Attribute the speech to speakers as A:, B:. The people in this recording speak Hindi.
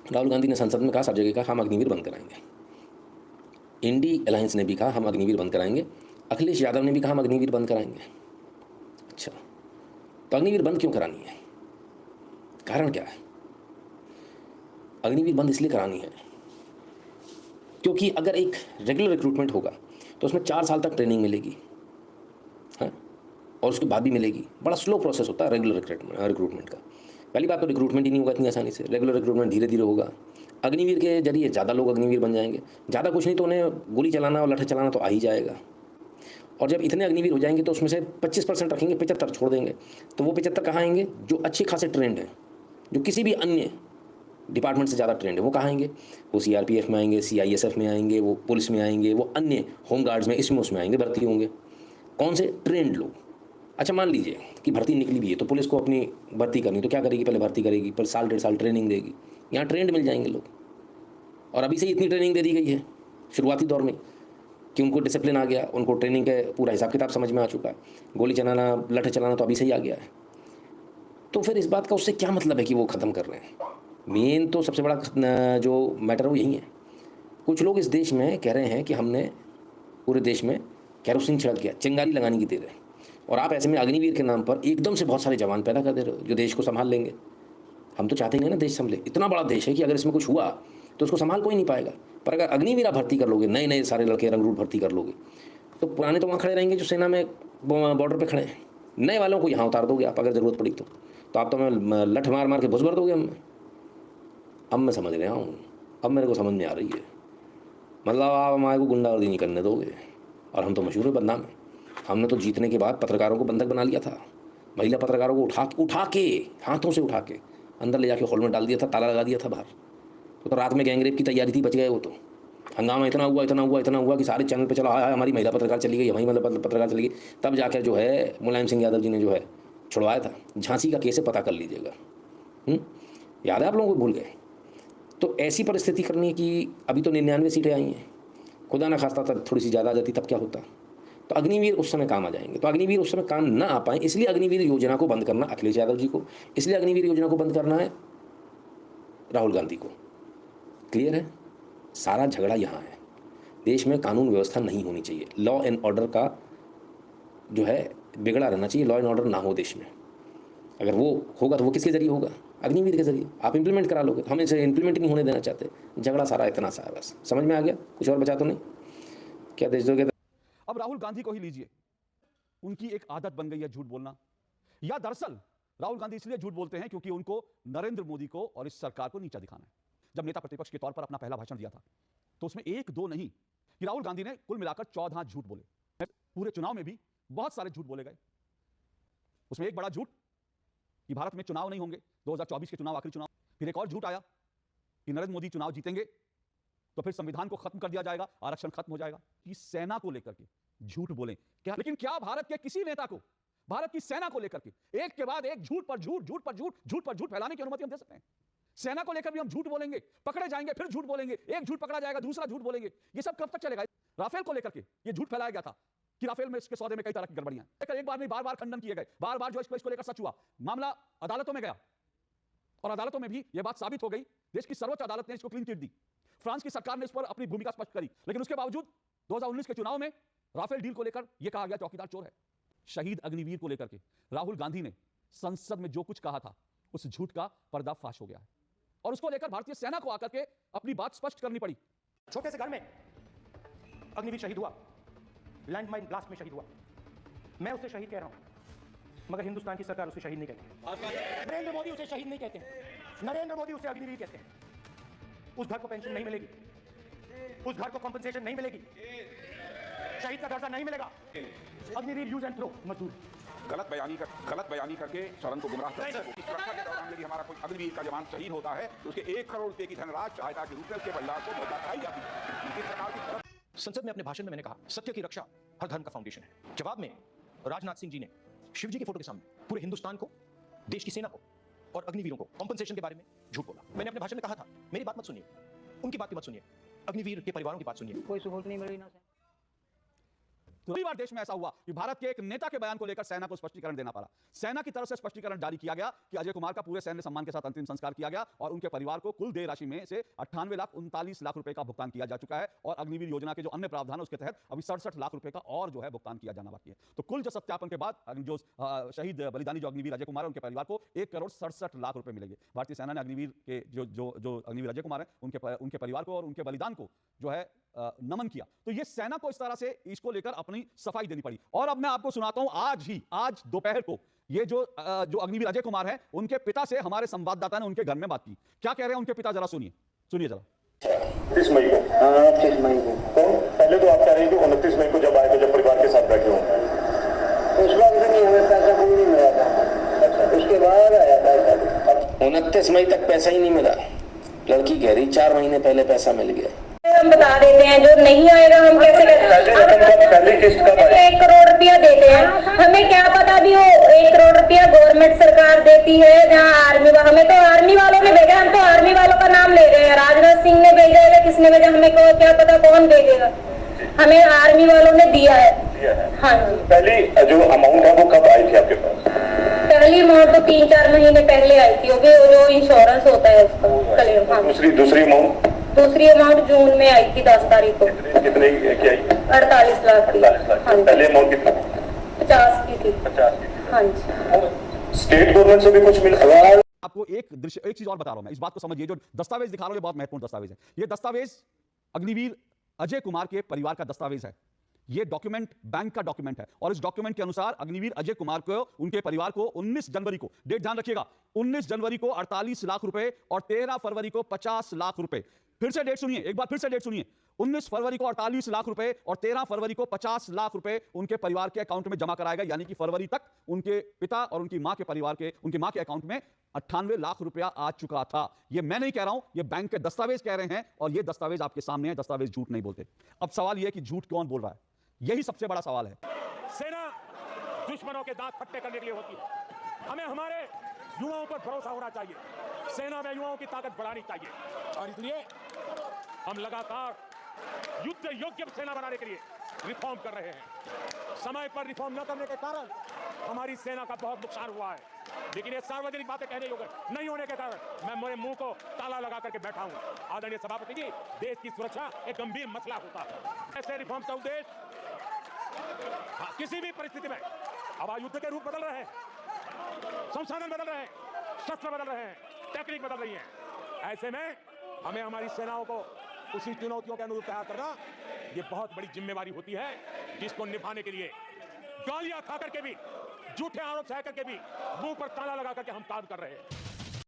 A: राहुल गांधी ने संसद में कहा, सब जगह कहा हम अग्निवीर बंद कराएंगे। इंडी अलायंस ने भी कहा हम अग्निवीर बंद कराएंगे। अखिलेश यादव ने भी कहा हम अग्निवीर बंद कराएंगे। अच्छा, तो अग्निवीर बंद क्यों करानी है? कारण क्या है? अग्निवीर बंद इसलिए करानी है क्योंकि अगर एक रेगुलर रिक्रूटमेंट होगा तो उसमें 4 साल तक ट्रेनिंग मिलेगी, हाँ, और उसके बाद भी मिलेगी। बड़ा स्लो प्रोसेस होता है रेगुलर रिक्रूटमेंट का। पहली बात तो रिक्रूटमेंट ही नहीं होगा इतनी आसानी से, रेगुलर रिक्रूटमेंट धीरे धीरे होगा। अग्निवीर के जरिए ज़्यादा लोग अग्निवीर बन जाएंगे। ज़्यादा कुछ नहीं तो उन्हें गोली चलाना और लठे चलाना तो आ ही जाएगा। और जब इतने अग्निवीर हो जाएंगे तो उसमें से 25% रखेंगे, 75 छोड़ देंगे। तो वो 75 कहाँ आएंगे? जो अच्छे खासे ट्रेंड हैं, जो किसी भी अन्य डिपार्टमेंट से ज़्यादा ट्रेंड है, वो कहाँ आएंगे? वो सीआरपीएफ में आएंगे, सीआईएसएफ में आएंगे, वो पुलिस में आएंगे, वो अन्य होम गार्ड्स में, इसमें उसमें आएंगे, भर्ती होंगे। कौन से? ट्रेंड लोग। अच्छा, मान लीजिए कि भर्ती निकली भी है तो पुलिस को अपनी भर्ती करनी, तो क्या करेगी? पहले भर्ती करेगी, फिर साल 1.5 साल ट्रेनिंग देगी। यहाँ ट्रेंड मिल जाएंगे लोग। और अभी से ही इतनी ट्रेनिंग दे दी गई है शुरुआती दौर में कि उनको डिसिप्लिन आ गया, उनको ट्रेनिंग का पूरा हिसाब किताब समझ में आ चुका है। गोली चलाना, लठ चलाना तो अभी से ही आ गया है। तो फिर इस बात का उससे क्या मतलब है कि वो ख़त्म कर रहे हैं? मेन तो सबसे बड़ा जो मैटर है वो यही है। कुछ लोग इस देश में कह रहे हैं कि हमने पूरे देश में कैरोसिन छिड़क दिया, चिंगारी लगाने की देर है। और आप ऐसे में अग्निवीर के नाम पर एकदम से बहुत सारे जवान पैदा कर दे रहे हो जो देश को संभाल लेंगे। हम तो चाहते ही नहीं ना देश संभले। इतना बड़ा देश है कि अगर इसमें कुछ हुआ तो उसको संभाल कोई नहीं पाएगा। पर अगर अग्निवीर आप भर्ती कर लोगे, नए नए सारे लड़के रंगरूट भर्ती कर लोगे, तो पुराने तो वहाँ खड़े रहेंगे जो सेना में बॉर्डर पे खड़े हैं। नए वालों को यहाँ उतार दोगे आप अगर ज़रूरत पड़ी तो आप तो हमें लठ मार मार के भुस भर दोगे हमें। अब मैं समझ रहा हूँ, अब मेरे को समझ में आ रही है। मतलब आप हमारे को गुंडागर्दी नहीं करने दोगे। और हम तो मशहूर है, बदनाम है। हमने तो जीतने के बाद पत्रकारों को बंधक बना लिया था। महिला पत्रकारों को उठा के हाथों से उठा के अंदर ले जाके हॉल में डाल दिया था, ताला लगा दिया था बाहर। तो रात में गैंगरेप की तैयारी थी, बच गए वो तो। हंगामा इतना हुआ कि सारे चैनल पे चला, हाय हमारी महिला पत्रकार चली गई, हमारी मतलब पत्रकार चली गई। तब जाकर जो है मुलायम सिंह यादव जी ने जो है छुड़वाया था। झांसी का केस है, पता कर लीजिएगा। याद है आप लोगों को? भूल गए? तो ऐसी परिस्थिति करनी कि अभी तो 99 सीटें आई हैं, खुदा ना खास्ता तब थोड़ी सी ज़्यादा आ जाती तब क्या होता? तो अग्निवीर उस समय काम आ जाएंगे। तो अग्निवीर उस समय काम ना आ पाए, इसलिए अग्निवीर योजना को बंद करना अखिलेश यादव जी को, इसलिए अग्निवीर योजना को बंद करना है राहुल गांधी को। क्लियर है? सारा झगड़ा यहाँ है। देश में कानून व्यवस्था नहीं होनी चाहिए, लॉ एंड ऑर्डर का जो है बिगड़ा रहना चाहिए। लॉ एंड ऑर्डर ना हो देश में। अगर वो होगा तो वो किसके जरिए होगा? अग्निवीर के जरिए। आप इंप्लीमेंट करा लोगे, हम इसे इंप्लीमेंट नहीं होने देना चाहते। झगड़ा सारा इतना सा है, बस समझ में आ गया? कुछ और बचा तो नहीं? क्या देश दोगे?
B: अब राहुल गांधी को ही लीजिए, उनकी एक आदत बन गई है झूठ बोलना। या दरअसल राहुल गांधी इसलिए झूठ बोलते हैं क्योंकि उनको नरेंद्र मोदी को और इस सरकार को नीचा दिखाना है। जब नेता प्रतिपक्ष के तौर पर अपना पहला भाषण दिया था तो उसमें एक दो नहीं कि राहुल गांधी ने कुल मिलाकर 14 झूठ बोले। पूरे चुनाव में भी बहुत सारे झूठ बोले गए। उसमें एक बड़ा झूठ कि भारत में चुनाव नहीं होंगे, 2024 के चुनाव आखिरी चुनाव। फिर एक और झूठ आया कि नरेंद्र मोदी चुनाव जीतेंगे तो फिर संविधान को खत्म कर दिया जाएगा, आरक्षण खत्म हो जाएगा। कि सेना को लेकर के झूठ बोले क्या? लेकिन क्या भारत के किसी नेता को भारत की सेना को लेकर के एक के बाद एक झूठ पर झूठ, झूठ पर झूठ, झूठ पर झूठ फैलाने की अनुमति हम दे सकते हैं? सेना को लेकर भी हम झूठ बोलेंगे, पकड़े जाएंगे, फिर झूठ बोलेंगे, एक झूठ पकड़ा जाएगा, दूसरा झूठ बोलेंगे। ये सब कब तक चलेगा? राफेल को लेकर के ये झूठ फैलाया गया था कि राफेल में इसके सौदे में कई तरह की गड़बड़ियां हैं। एक बार नहीं, बार बार खंडन किए गए, बार बार जो इसको लेकर सच हुआ। मामला अदालतों में गया और अदालतों में भी यह बात साबित हो गई। देश की सर्वोच्च अदालत ने इसको क्लीन चिट दी। फ्रांस की सरकार ने इस पर अपनी भूमिका स्पष्ट करी, लेकिन उसके बावजूद 2019 के चुनाव में राफेल डील को लेकर यह कहा गया चौकीदार चोर है। शहीद अग्निवीर को लेकर के राहुल गांधी ने संसद में जो कुछ कहा था उस झूठ का पर्दाफाश हो गया है और उसको लेकर भारतीय सेना को आकर के अपनी बात स्पष्ट करनी पड़ी।
C: छोटे से घर में अग्निवीर शहीद हुआ, लैंडमाइन ब्लास्ट में शहीद हुआ। मैं उसे शहीद कह रहा हूं, मगर हिंदुस्तान की सरकार उसे शहीद नहीं कहती। नरेंद्र मोदी उसे शहीद नहीं कहते हैं, नरेंद्र मोदी उसे अग्निवीर कहते हैं। उस घर को पेंशन नहीं मिलेगी, उस घर को कॉम्पनसेशन नहीं मिलेगी, शहीद का दर्जा नहीं मिलेगा। अग्निवीर यूज एंड थ्रो मजदूर।
D: गलत बयानी करके सदन को गुमराह करते हैं। इस सुरक्षा के दौरान यदि हमारा कोई अग्निवीर का जवान शहीद होता है तो उसके 1 करोड़ रुपए की धनराशि सहायता के रूप में उसके परिवार को बताई जाती है। इस प्रकार की
C: संसद में अपने भाषण में मैंने कहा, सत्य की रक्षा हर धर्म का फाउंडेशन है। जवाब में राजनाथ सिंह जी ने शिव जी की फोटो के सामने पूरे हिंदुस्तान को, देश की सेना को और अग्निवीरों को कॉम्पनसेशन के बारे में झूठ बोला। मैंने अपने भाषण में कहा था, मेरी बात मत सुनिए, उनकी बात की मत सुनिए, अग्निवीर के परिवारों की बात सुनिए।
E: कोई सहूलत नहीं मिल रही ना।
B: तो पहली बार देश में ऐसा हुआ कि भारत के एक नेता के बयान को लेकर सेना को स्पष्टीकरण देना पड़ा। सेना की तरफ से स्पष्टीकरण जारी किया गया कि अजय कुमार का पूरे सैन्य सम्मान के साथ अंतिम संस्कार किया गया और उनके परिवार को कुल देय राशि में से 98,39,00,000 रुपए का भुगतान किया जा चुका है और अग्निवीर योजना के जो अन्य प्रावधान है उसके तहत अभी 67 लाख रुपए का और जो है भुगतान किया जाना बाकी है। तो कुल जो सत्यापन के बाद जो शहीद बलिदानी जो अग्निवीर अजय कुमार है उनके परिवार को 1,67,00,000 रुपए मिलेंगे। भारतीय सेना ने अग्निवीर के जो अग्निवीर अजय कुमार है उनके परिवार को और उनके बलिदान को जो है नमन किया। तो ये सेना को इस तरह से इसको लेकर अपनी सफाई देनी पड़ी। और अब मैं आपको सुनाता हूं आज दोपहर को ये जो अग्निवीर अजय कुमार है उनके पिता से हमारे संवाददाता ने उनके घर में बात की। क्या कह रहे हैं उनके पिता, जरा सुनिए जरा।
E: 30 मई को, हाँ 30 मई को। तो पहले तो आप कह रहे हैं कि 29 मई को जब आए तो जब परिवार के साथ बैठे हो
F: उस वक्त भी हमें पैसा कोई नहीं मिला था। अच्छा, उसके बाद आया पैसा।
A: 29 मई तक पैसा ही नहीं मिला। लड़की कह रही 4 महीने पहले पैसा मिल गया।
G: हम बता देते हैं, जो नहीं आएगा हम कैसे
E: पहली किस्त कब आई?
G: 1 करोड़ रुपया देते हैं। हमें क्या पता भी वो 1 करोड़ रुपया गवर्नमेंट सरकार देती है जहाँ हमें तो आर्मी वालों ने भेजा। हम तो आर्मी वालों का नाम ले रहे हैं, राजनाथ सिंह ने भेजा है, किसने भेजा हमें क्या पता कौन भेजेगा। हमें आर्मी वालों ने दिया है। हाँ जी।
E: पहली जो अमाउंट है वो कब आई थी आपके पास?
G: पहली अमाउंट तो 3-4 महीने पहले आई थी, वो जो इंश्योरेंस होता है उसका क्लेम। हाँ। दूसरी अमाउंट जून में आई थी 10 तारीख को।
E: कितने की आई?
G: 48 लाख की। हाँ जी।
E: पहले अमाउंट कितनी?
G: 50 की थी।
E: 50 की।
G: हाँ जी।
E: स्टेट गवर्नमेंट से भी कुछ मिला?
B: आपको एक चीज और बता रहा हूं मैं, इस बात को समझिए। जो दस्तावेज दिखा रहा हूं ये बहुत महत्वपूर्ण दस्तावेज है। ये दस्तावेज अग्निवीर अजय कुमार के परिवार का दस्तावेज है। ये डॉक्यूमेंट बैंक का डॉक्यूमेंट है और इस डॉक्यूमेंट के अनुसार अग्निवीर अजय कुमार को उनके परिवार को 19 जनवरी को, डेट ध्यान रखिएगा, 19 जनवरी को 48 लाख रुपए और 13 फरवरी को 50 लाख रुपए। फिर से डेट सुनिए, एक बार फिर से डेट सुनिए। 19 फरवरी को 48 लाख रुपए और 13 फरवरी को 50 लाख रुपए उनके परिवार के अकाउंट में जमा कराएगा। यानी कि फरवरी तक उनके पिता और उनकी मां के परिवार के उनकी मां के अकाउंट में 98 लाख रुपया आ चुका था। ये मैं नहीं कह रहा हूं, ये बैंक के दस्तावेज कह रहे हैं और ये दस्तावेज आपके सामने है। दस्तावेज झूठ नहीं बोलते। अब सवाल यह है कि झूठ कौन बोल रहा है, यही सबसे बड़ा सवाल है।
C: सेना दुश्मनों के दांत खट्टे करने के लिए होती है। हमें हमारे युवाओं पर भरोसा होना चाहिए। सेना में युवाओं की ताकत बढ़ानी चाहिए और इसलिए हम लगातार युद्ध योग्य सेना बनाने के लिए रिफॉर्म कर रहे हैं। समय पर रिफॉर्म न करने के कारण हमारी सेना का बहुत नुकसान हुआ है, लेकिन ये सार्वजनिक बातें कहने योग्य नहीं होने के कारण मैं मेरे मुंह को ताला लगा करके बैठा हूं। आदरणीय सभापति जी, देश की सुरक्षा एक गंभीर मसला होता है। ऐसे रिफॉर्म का उद्देश्य किसी भी परिस्थिति में, अब युद्ध के रूप बदल रहे हैं, संसाधन बदल रहे हैं, शस्त्र बदल रहे हैं, टेक्निक बदल रही है। ऐसे में हमें हमारी सेनाओं को उसी चुनौतियों के अनुरूप तैयार करना ये बहुत बड़ी जिम्मेवारी होती है, जिसको निभाने के लिए गालियां खा करके भी, झूठे आरोप सह करके भी मुंह पर ताला लगा करके हम काम कर रहे हैं।